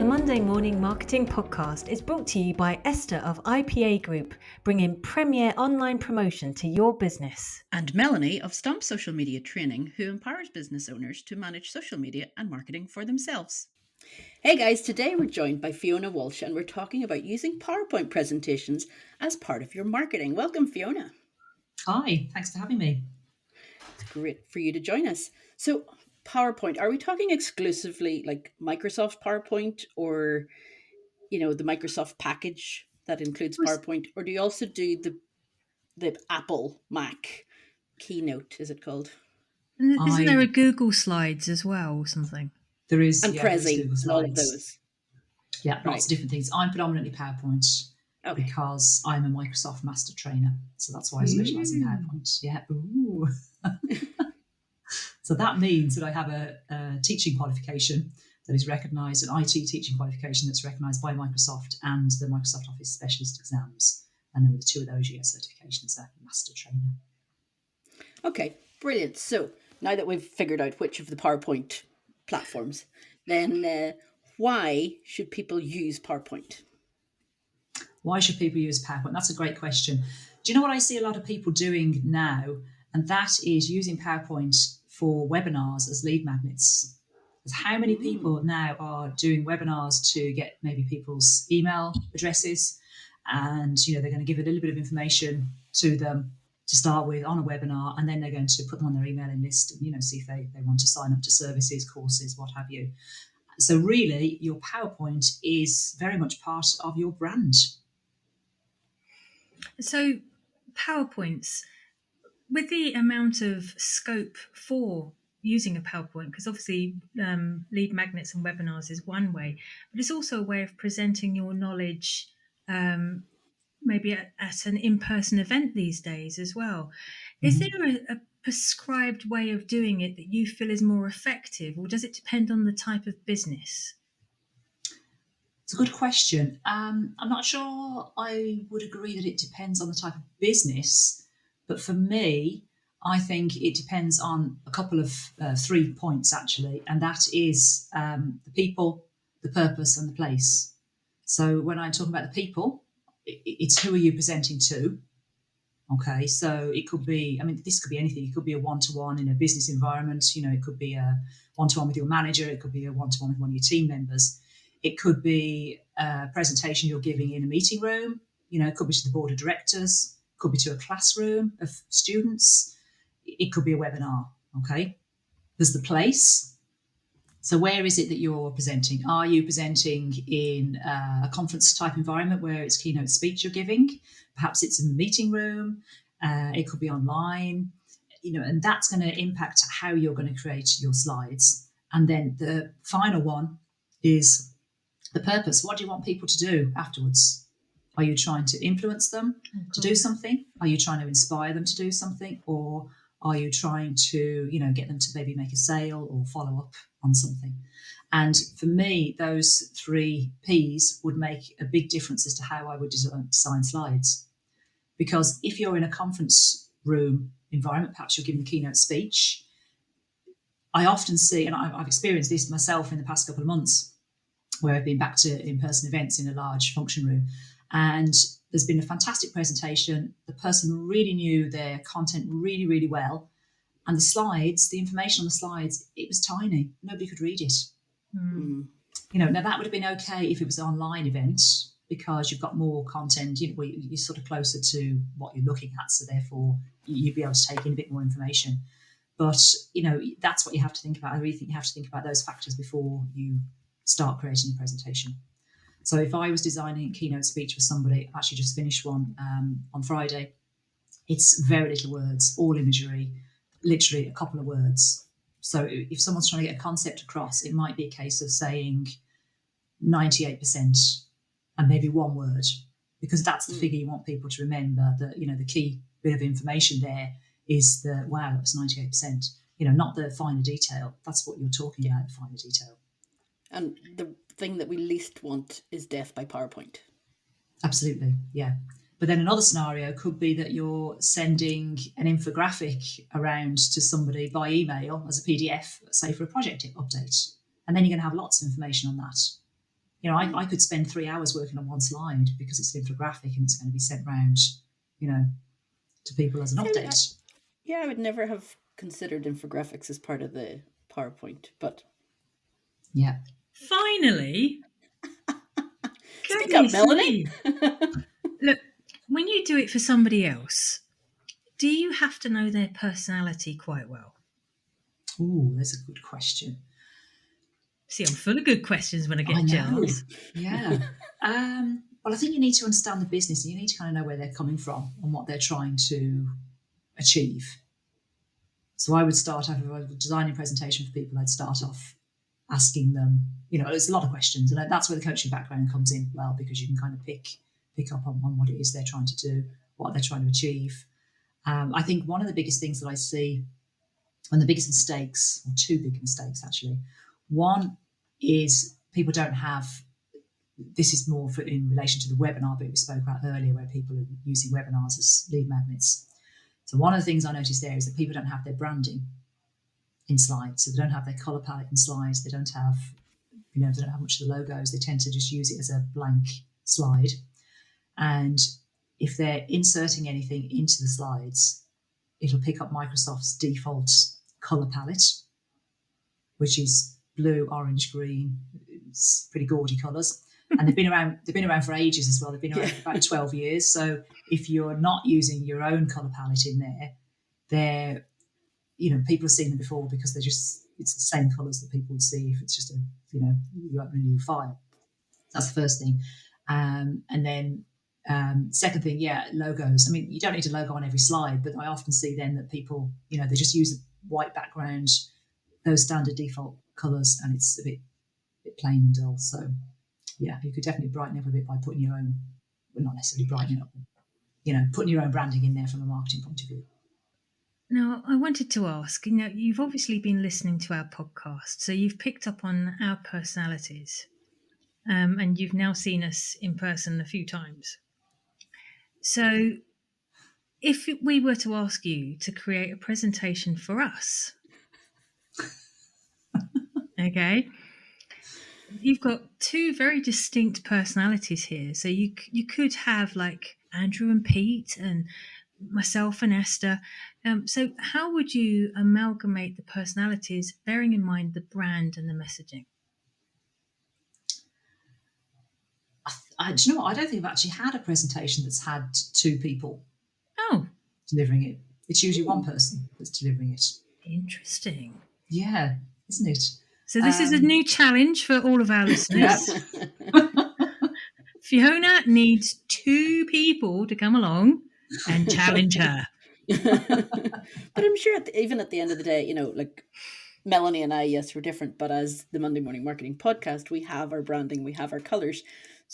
The Monday Morning Marketing Podcast is brought to you by Esther of IPA Group, bringing premier online promotion to your business. And Melanie of Stomp Social Media Training, who empowers business owners to manage social media and marketing for themselves. Hey guys, today we're joined by Fiona Walsh and we're talking about using PowerPoint presentations as part of your marketing. Welcome, Fiona. Hi, thanks for having me. It's great for you to join us. So, PowerPoint, are we talking exclusively like Microsoft PowerPoint or, the Microsoft package that includes PowerPoint? Or do you also do the Apple Mac Keynote, is it called? Isn't there a Google Slides as well or something? There is. And Prezi and all of those. Yeah, lots of different things. I'm predominantly PowerPoint because I'm a Microsoft master trainer. So that's why I specialise in PowerPoint. Yeah. Ooh. So that means that I have a teaching qualification that is recognised, an IT teaching qualification that's recognised by Microsoft and the Microsoft Office Specialist exams. And then with the two of those, you get certification as a master trainer. Okay, brilliant. So now that we've figured out which of the PowerPoint platforms, then why should people use PowerPoint? Why should people use PowerPoint? That's a great question. Do you know what I see a lot of people doing now? And that is using PowerPoint for webinars as lead magnets. Because how many people now are doing webinars to get maybe people's email addresses, and they're going to give a little bit of information to them to start with on a webinar, and then they're going to put them on their emailing list and see if they want to sign up to services, courses, what have you. So really, your PowerPoint is very much part of your brand. So PowerPoints, with the amount of scope for using a PowerPoint, because obviously lead magnets and webinars is one way, but it's also a way of presenting your knowledge maybe at an in-person event these days as well. Is there a prescribed way of doing it that you feel is more effective, or does it depend on the type of business? It's a good question. I'm not sure I would agree that it depends on the type of business, but for me, I think it depends on a couple of 3 points actually, and that is the people, the purpose, and the place. So when I'm talking about the people, it's who are you presenting to? Okay, so it could be, this could be anything. It could be a one-to-one in a business environment. It could be a one-to-one with your manager. It could be a one-to-one with one of your team members. It could be a presentation you're giving in a meeting room. It could be to the board of directors. It could be to a classroom of students. It could be a webinar. Okay, there's the place. So where is it that you're presenting? Are you presenting in a conference type environment where it's keynote speech you're giving? Perhaps it's in the meeting room. It could be online, and that's going to impact how you're going to create your slides. And then the final one is the purpose. What do you want people to do afterwards? Are you trying to influence them to do something? Are you trying to inspire them to do something? Or are you trying to, get them to maybe make a sale or follow up on something? And for me, those 3 Ps would make a big difference as to how I would design slides. Because if you're in a conference room environment, perhaps you're giving a keynote speech, I often see, and I've experienced this myself in the past couple of months, where I've been back to in-person events in a large function room. And there's been a fantastic presentation. The person really knew their content really, really well. And the slides, the information on the slides, it was tiny. Nobody could read it. Now that would have been okay if it was an online event because you've got more content, you're sort of closer to what you're looking at. So therefore, you'd be able to take in a bit more information. But, that's what you have to think about. I really think you have to think about those factors before you start creating a presentation. So if I was designing a keynote speech for somebody, I've actually just finished one on Friday. It's very little words, all imagery, literally a couple of words. So if someone's trying to get a concept across, it might be a case of saying 98% and maybe one word, because that's the figure you want people to remember, that, the key bit of information there is the, wow, that was 98%, not the finer detail. That's what you're talking about, the finer detail. And the thing that we least want is death by PowerPoint. Absolutely, yeah. But then another scenario could be that you're sending an infographic around to somebody by email as a PDF, say for a project update. And then you're going to have lots of information on that. I could spend 3 hours working on one slide because it's an infographic and it's going to be sent round, to people as an update. I would never have considered infographics as part of the PowerPoint, but Yeah. Finally, speak up, Melanie. Look, when you do it for somebody else, do you have to know their personality quite well? Ooh, that's a good question. See, I'm full of good questions when I get Giles. Yeah. Well, I think you need to understand the business and you need to kind of know where they're coming from and what they're trying to achieve. So I would start off, if I was designing a presentation for people, I'd start off asking them, there's a lot of questions. And that's where the coaching background comes in well, because you can kind of pick up on what it is they're trying to do, what they're trying to achieve. I think one of the biggest things that I see, and the biggest mistakes, or two big mistakes actually, one is people don't have, this is more in relation to the webinar bit we spoke about earlier, where people are using webinars as lead magnets. So one of the things I noticed there is that people don't have their branding in slides. So they don't have their color palette in slides. They don't have, they don't have much of the logos. They tend to just use it as a blank slide. And if they're inserting anything into the slides, it'll pick up Microsoft's default color palette, which is blue, orange, green. It's pretty gaudy colors. And they've been around for ages as well. They've been around for about 12 years. So if you're not using your own color palette in there, they're, people have seen them before because it's the same colors that people would see if it's just you open a new file. That's the first thing. And then second thing, logos. I mean, you don't need a logo on every slide, but I often see then that people, they just use a white background, those standard default colors, and it's a bit plain and dull. So yeah, you could definitely brighten it up a bit by putting your own, well, not necessarily brightening up, putting your own branding in there from a marketing point of view. Now, I wanted to ask, you've obviously been listening to our podcast, so you've picked up on our personalities, and you've now seen us in person a few times. So if we were to ask you to create a presentation for us, okay, you've got two very distinct personalities here. So you could have like Andrew and Pete and myself and Esther. So how would you amalgamate the personalities, bearing in mind the brand and the messaging? Do you know what? I don't think I've actually had a presentation that's had two people delivering it. It's usually one person that's delivering it. Interesting. Yeah, isn't it? So this is a new challenge for all of our listeners. Fiona needs two people to come along and challenge her. But I'm sure even at the end of the day, like Melanie and I, yes, we're different, but as the Monday Morning Marketing Podcast, we have our branding, we have our colors.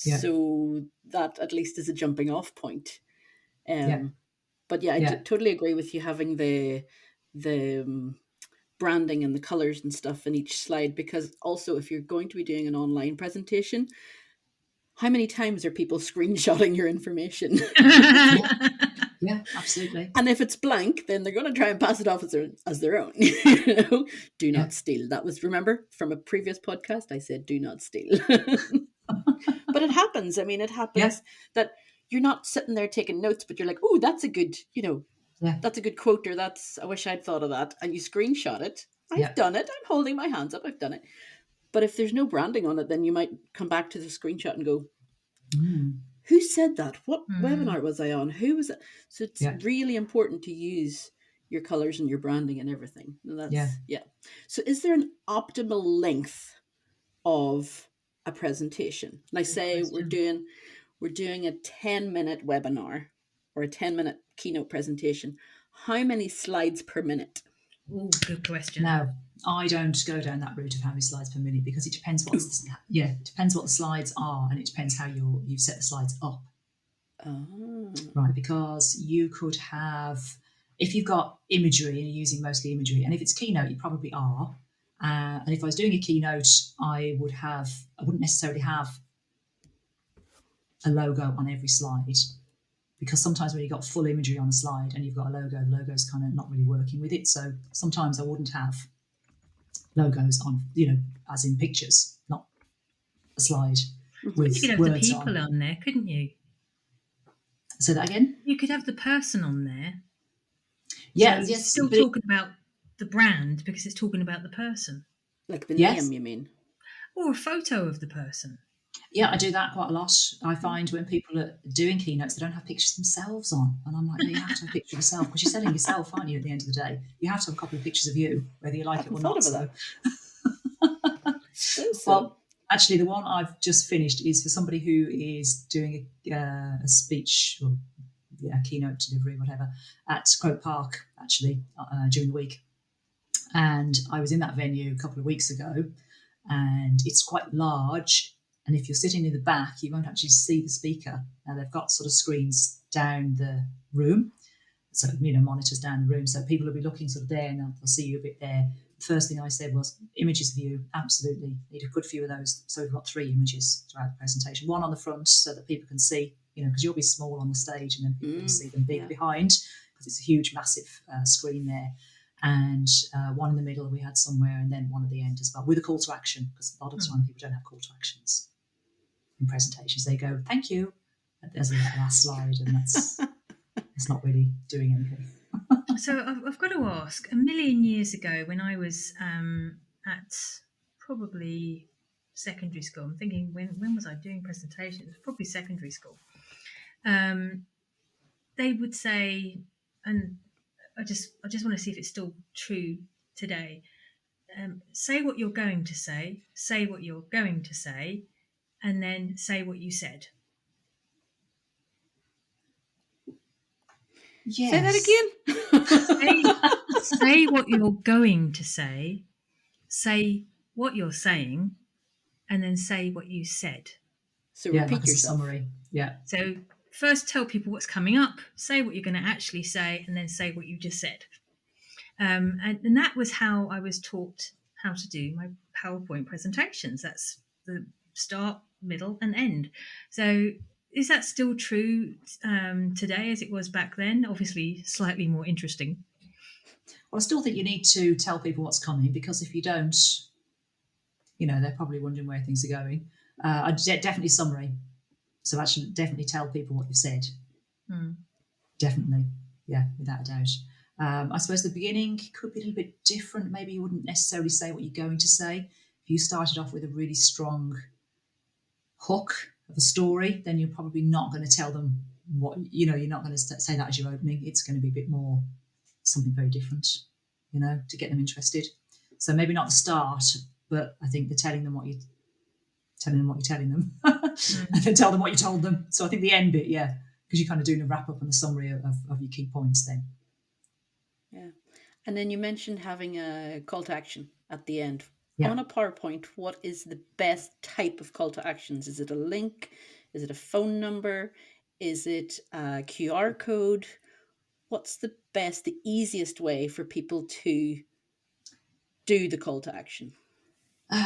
Yeah. So that at least is a jumping off point. But I totally agree with you having the branding and the colors and stuff in each slide, because also if you're going to be doing an online presentation, how many times are people screenshotting your information? Yeah, absolutely. And if it's blank, then they're going to try and pass it off as their own. Do not steal. That was, remember, from a previous podcast, I said, do not steal. But it happens. I mean, it happens that you're not sitting there taking notes, but you're like, oh, that's a good, that's a good quote, or I wish I'd thought of that. And you screenshot it. I've done it. I'm holding my hands up. I've done it. But if there's no branding on it, then you might come back to the screenshot and go, who said that? What webinar was I on? Who was it? So it's really important to use your colors and your branding and everything. And that's, So is there an optimal length of a presentation? Like say we're doing a 10-minute webinar or a 10-minute keynote presentation. How many slides per minute? Oh, good question. No, I don't go down that route of how many slides per minute, because it depends it depends what the slides are, and it depends how you've set the slides up. Oh. Right, because you could have, if you've got imagery and you're using mostly imagery, and if it's keynote, you probably are. And if I was doing a keynote, I wouldn't necessarily have a logo on every slide, because sometimes when you've got full imagery on a slide and you've got a logo, the logo's kind of not really working with it. So sometimes I wouldn't have logos on, as in pictures, not a slide. Mhm. You could with have the words people on. on there, couldn't you? Say that again. You could have the person on there. So Yeah, it's yes, still but it, talking about the brand because it's talking about the person, Like the yes, name, you mean? or a photo of the person. yeah, I do that quite a lot. I find when people are doing keynotes, they don't have pictures themselves on, and I'm like, no, you have to have a picture of yourself because you're selling yourself, aren't you? At the end of the day, you have to have a couple of pictures of you, whether you I like it hadn't or thought not. about So, that. Suppose so. well, actually, the one I've just finished is for somebody who is doing a speech or keynote delivery, whatever, at Croke Park actually during the week. And I was in that venue a couple of weeks ago, and it's quite large. And if you're sitting in the back, you won't actually see the speaker. Now they've got sort of screens down the room, so monitors down the room, so people will be looking sort of there, and they'll see you a bit there. The first thing I said was images of you, absolutely need a good few of those. So we've got 3 images throughout the presentation. One on the front so that people can see, because you'll be small on the stage, and then people can see them big Yeah. behind because it's a huge, massive screen there. And one in the middle we had somewhere, and then one at the end as well with a call to action, because a lot of time people don't have call to actions in presentations. They go, "Thank you," there's a last slide, and that's it's not really doing anything. So I've got to ask, a million years ago when I was at probably secondary school, I'm thinking when was I doing presentations? Probably secondary school. They would say, and I just want to see if it's still true today. Say what you're going to say what you're going to say, and then say what you said. Say that Yes. again. Say, say what you're going to say what you're saying, and then say what you said. So Yeah, like repeat as a yourself. summary. Yeah. So first tell people what's coming up, say what you're going to actually say, and then say what you just said. And that was how I was taught how to do my PowerPoint presentations. That's the start, middle, and end. So is that still true today as it was back then? Obviously, slightly more interesting. Well, I still think you need to tell people what's coming, because if you don't, they're probably wondering where things are going. Definitely summary. So actually, definitely tell people what you said. Hmm. Definitely, yeah, without a doubt. I suppose the beginning could be a little bit different. Maybe you wouldn't necessarily say what you're going to say. If you started off with a really strong hook of a story, then you're probably not going to tell them what, you're not going to say that as your opening. It's going to be a bit more something very different, to get them interested. So maybe not the start, but I think the telling them what you're telling them, and then tell them what you told them. So I think the end bit, yeah, because you're kind of doing a wrap up and a summary of your key points then. Yeah. And then you mentioned having a call to action at the end. Yeah. On a PowerPoint, what is the best type of call to actions? Is it a link? Is it a phone number? Is it a QR code? What's the best, the easiest way for people to do the call to action?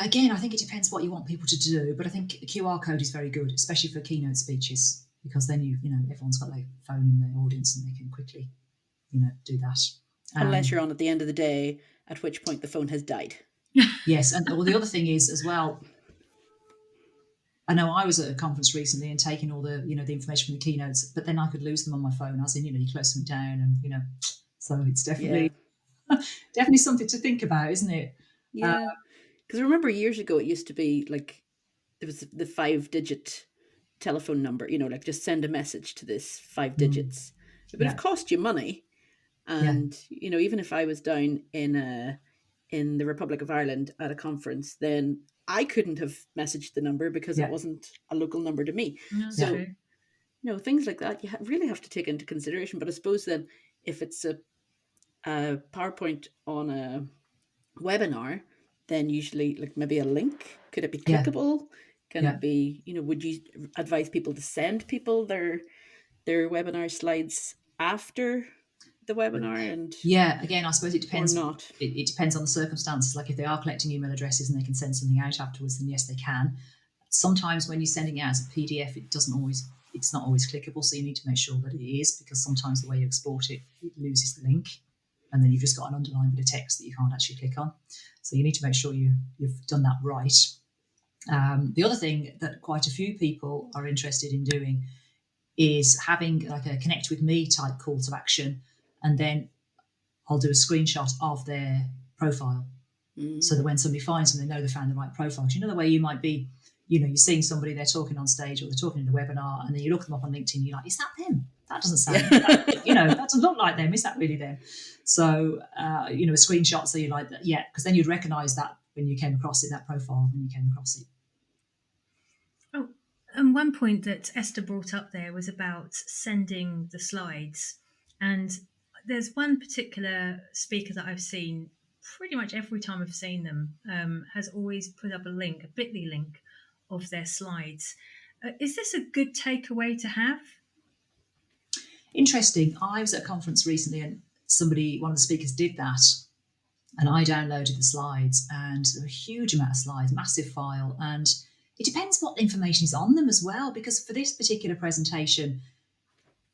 Again, I think it depends what you want people to do, but I think a QR code is very good, especially for keynote speeches, because then everyone's got their phone in the audience and they can quickly, do that. Unless you're on at the end of the day, at which point the phone has died. Yes, and the other thing is as well, I know I was at a conference recently and taking all the the information from the keynotes, but then I could lose them on my phone. As in, you close them down, and so it's Yeah. definitely something to think about, isn't it? Yeah. Because I remember years ago, it used to be like there was the 5-digit telephone number, like just send a message to this 5 digits. It would have Yeah, cost you money. yeah, And, even if I was down in the Republic of Ireland at a conference, then I couldn't have messaged the number because it yeah, wasn't a local number to me. That's yeah, So, true. things like that you really have to take into consideration. But I suppose then if it's a PowerPoint on a webinar, then usually like maybe a link. Could it be yeah, clickable? Can yeah. it be, would you advise people to send people their webinar slides after the webinar and Yeah, again, I suppose it or depends. not? It depends on the circumstances. Like if they are collecting email addresses and they can send something out afterwards, then yes, they can. Sometimes when you're sending it out as a PDF, it's not always clickable. So you need to make sure that it is, because sometimes the way you export it, it loses the link, and then you've just got an underlined bit of text that you can't actually click on. So you need to make sure you've done that right. The other thing that quite a few people are interested in doing is having like a connect with me type call to action, and then I'll do a screenshot of their profile so that when somebody finds them, they know they found the right profile. Do you know the way you might be, you're seeing somebody, they're talking on stage or they're talking in a webinar, and then you look them up on LinkedIn, you're like, is that them? That doesn't sound, that doesn't look like them. Is that really them? So, a screenshot, so you're like, yeah, because then you'd recognize that when you came across it, that profile, when you came across it. Oh, and one point that Esther brought up there was about sending the slides. And there's one particular speaker that I've seen pretty much every time I've seen them, has always put up a link, a bit.ly link of their slides. Is this a good takeaway to have? Interesting. I was at a conference recently and one of the speakers did that. And I downloaded the slides, and there were a huge amount of slides, massive file. And it depends what information is on them as well, because for this particular presentation,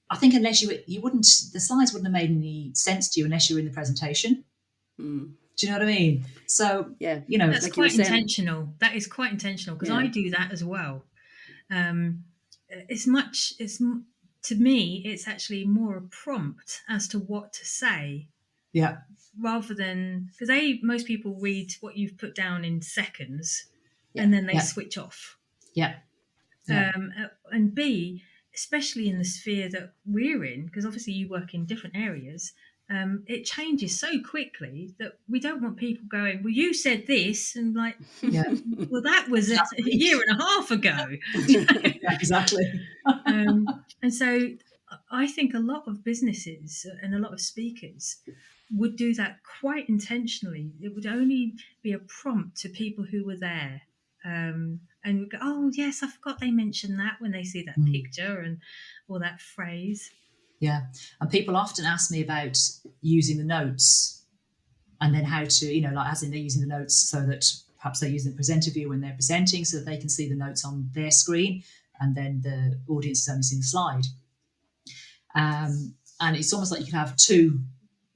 I think unless the slides wouldn't have made any sense to you unless you were in the presentation. Do you know what I mean? So, yeah, that's like quite intentional. That is quite intentional, because I Yeah. do that as well. To me, it's actually more a prompt as to what to say. Yeah. Rather than, because most people read what you've put down in seconds, and then they switch off. Yeah. And B, especially in the sphere that we're in, because obviously you work in different areas, it changes so quickly that we don't want people going, well, you said this, and like, well, that was a year and a half ago. Yeah, exactly. And so I think a lot of businesses and a lot of speakers would do that quite intentionally. It would only be a prompt to people who were there. And go, oh, yes, I forgot they mentioned that, when they see that picture or that phrase. Yeah. And people often ask me about using the notes, and then how to, as in they're using the notes so that perhaps they're using the presenter view when they're presenting so that they can see the notes on their screen, and then the audience is only seeing the slide. And it's almost like you could have two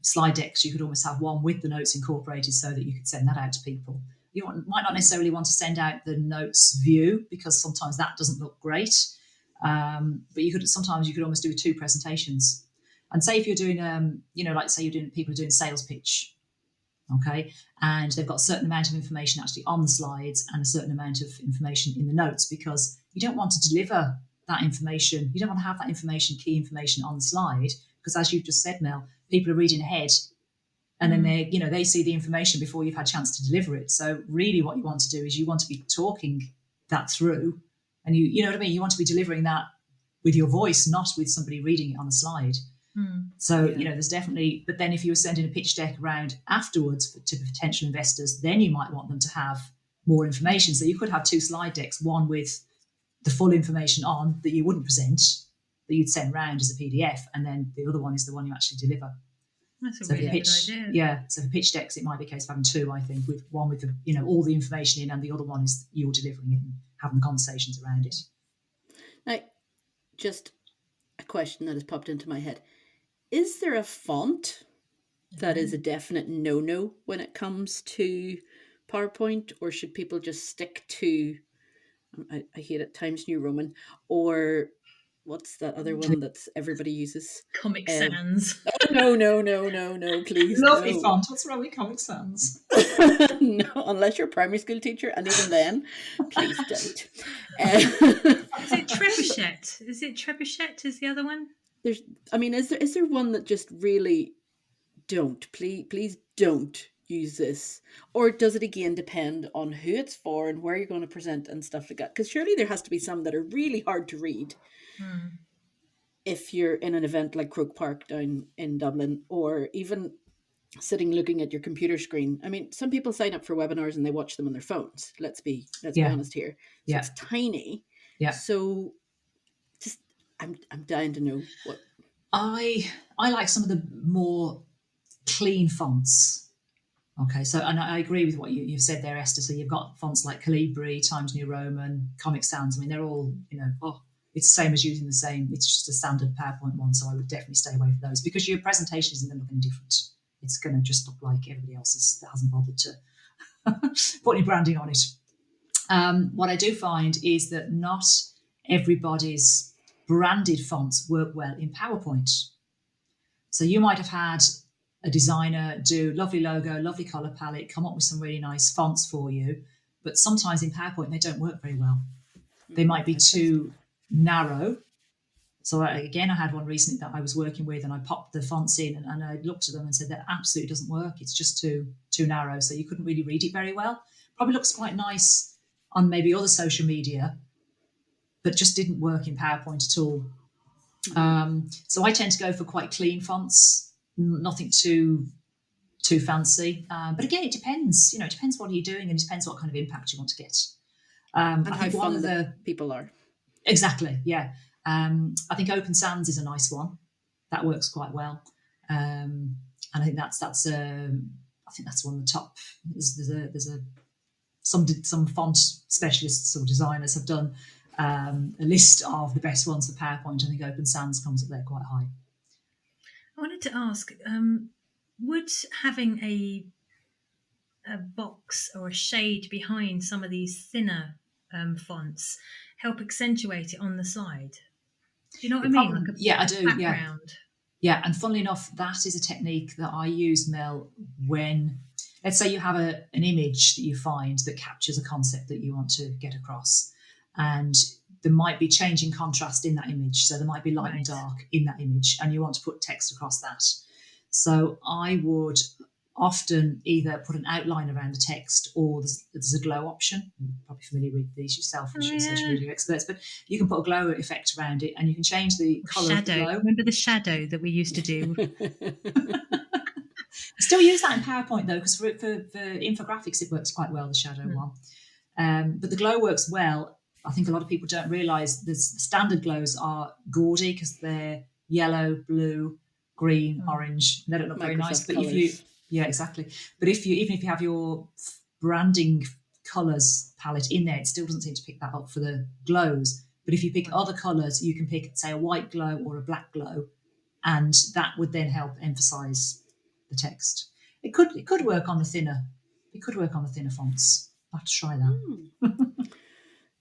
slide decks. You could almost have one with the notes incorporated so that you could send that out to people. You might not necessarily want to send out the notes view, because sometimes that doesn't look great. But sometimes you could almost do two presentations. And say if you're doing, people are doing a sales pitch, okay, and they've got a certain amount of information actually on the slides and a certain amount of information in the notes, because you don't want to deliver that information. You don't want to have that information, key information, on the slide, because as you've just said, Mel, people are reading ahead, and then they see the information before you've had a chance to deliver it. So really what you want to do is you want to be talking that through, and you know what I mean? You want to be delivering that with your voice, not with somebody reading it on a slide. So, there's definitely, but then if you were sending a pitch deck around afterwards to potential investors, then you might want them to have more information. So you could have two slide decks, one with the full information on that you wouldn't present, that you'd send round as a PDF, and then the other one is the one you actually deliver. That's a really good idea. Yeah, so for pitch decks, it might be a case of having two, I think, with one with the, all the information in, and the other one is you're delivering it and having conversations around it. Now, just a question that has popped into my head. Is there a font that is a definite no-no when it comes to PowerPoint, or should people just stick to, I hate it, Times New Roman, or what's that other one that everybody uses? Comic Sans. Oh, no, please. Lovely font. What's wrong with Comic Sans? No, unless you're a primary school teacher, and even then, please don't. Is it Trebuchet? Is the other one? Is there one that just really don't, please don't use this? Or does it again depend on who it's for and where you're going to present and stuff like that? Because surely there has to be some that are really hard to read if you're in an event like Croke Park down in Dublin, or even sitting looking at your computer screen. I mean, some people sign up for webinars and they watch them on their phones. Let's be honest here. So it's tiny. Yeah. So just I'm dying to know what. I like some of the more clean fonts. Okay, so, and I agree with what you've said there, Esther. So you've got fonts like Calibri, Times New Roman, Comic Sans. I mean, they're all, it's the same as using the same. It's just a standard PowerPoint one. So I would definitely stay away from those, because your presentation isn't going to look any different. It's going to just look like everybody else's that hasn't bothered to put any branding on it. What I do find is that not everybody's branded fonts work well in PowerPoint. So you might have had a designer do lovely logo, lovely color palette, come up with some really nice fonts for you, but sometimes in PowerPoint they don't work very well. They might be Interesting. too narrow. So again, I had one recently that I was working with, and I popped the fonts in, and I looked at them and said that absolutely doesn't work. It's just too narrow, so you couldn't really read it very well. Probably looks quite nice on maybe other social media, but just didn't work in PowerPoint at all. So I tend to go for quite clean fonts, nothing too fancy. But again, it depends. It depends what you're doing, and it depends what kind of impact you want to get. And I how think one fun of the the people are. exactly, yeah. I think Open Sans is a nice one that works quite well, and I think that's I think that's one of the top. There's a some font specialists or designers have done a list of the best ones for PowerPoint. I think Open Sans comes up there quite high. I wanted to ask, would having a box or a shade behind some of these thinner fonts help accentuate it on the side? Do you know what I It mean? probably, Like a yeah, I do, yeah. background. Yeah, and funnily enough, that is a technique that I use, Mel, when, let's say you have an image that you find that captures a concept that you want to get across, and there might be changing contrast in that image. So there might be light and Right. dark in that image, and you want to put text across that. So I would often either put an outline around the text, or there's a glow option. You're probably familiar with these yourself Oh as your social yeah. media experts, but you can put a glow effect around it, and you can change the colour of the Shadow. glow. Remember the shadow that we used to do? I still use that in PowerPoint though, because for infographics it works quite well, the shadow one. But the glow works well. I think a lot of people don't realise the standard glows are gaudy because they're yellow, blue, green, orange. They don't look very nice. Microsoft But if you, colors. yeah, exactly. But if you, even if you have your branding colours palette in there, it still doesn't seem to pick that up for the glows. But if you pick Right. other colours, you can pick, say, a white glow or a black glow, and that would then help emphasise the text. It could work on the thinner. It could work on the thinner fonts. I'll have to try that.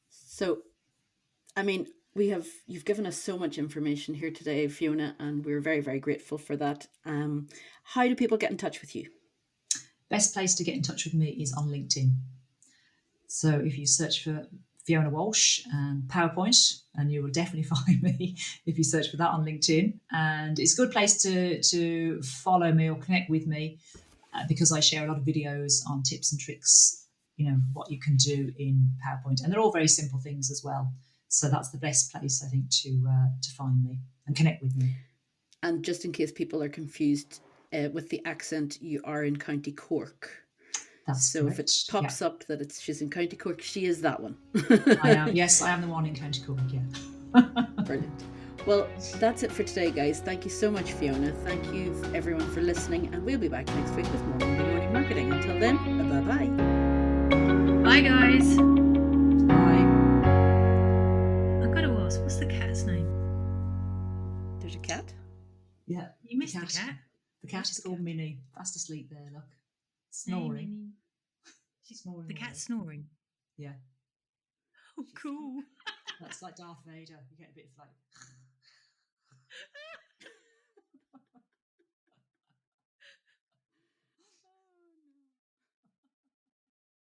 So, I mean, you've given us so much information here today, Fiona, and we're very, very grateful for that. How do people get in touch with you? Best place to get in touch with me is on LinkedIn. So if you search for Fiona Walsh and PowerPoint, and you will definitely find me if you search for that on LinkedIn. And it's a good place to follow me or connect with me, because I share a lot of videos on tips and tricks, what you can do in PowerPoint. And they're all very simple things as well. So that's the best place, I think, to find me and connect with me. And just in case people are confused with the accent, you are in County Cork. That's so correct. If it pops up that she's in County Cork, she is that one. I am. Yes, I am the one in County Cork. Yeah. Brilliant. Well, that's it for today, guys. Thank you so much, Fiona. Thank you, everyone, for listening, and we'll be back next week with more Monday Morning Marketing. Until then, bye-bye. Bye, guys. Bye. I've got to ask, what's the cat's name? There's a cat? Yeah. You missed the cat. The cat is called Minnie. Fast asleep there, look. Snoring. Minnie. Snoring. The cat's snoring. Yeah. Oh, cool. That's like Darth Vader. You get a bit of like.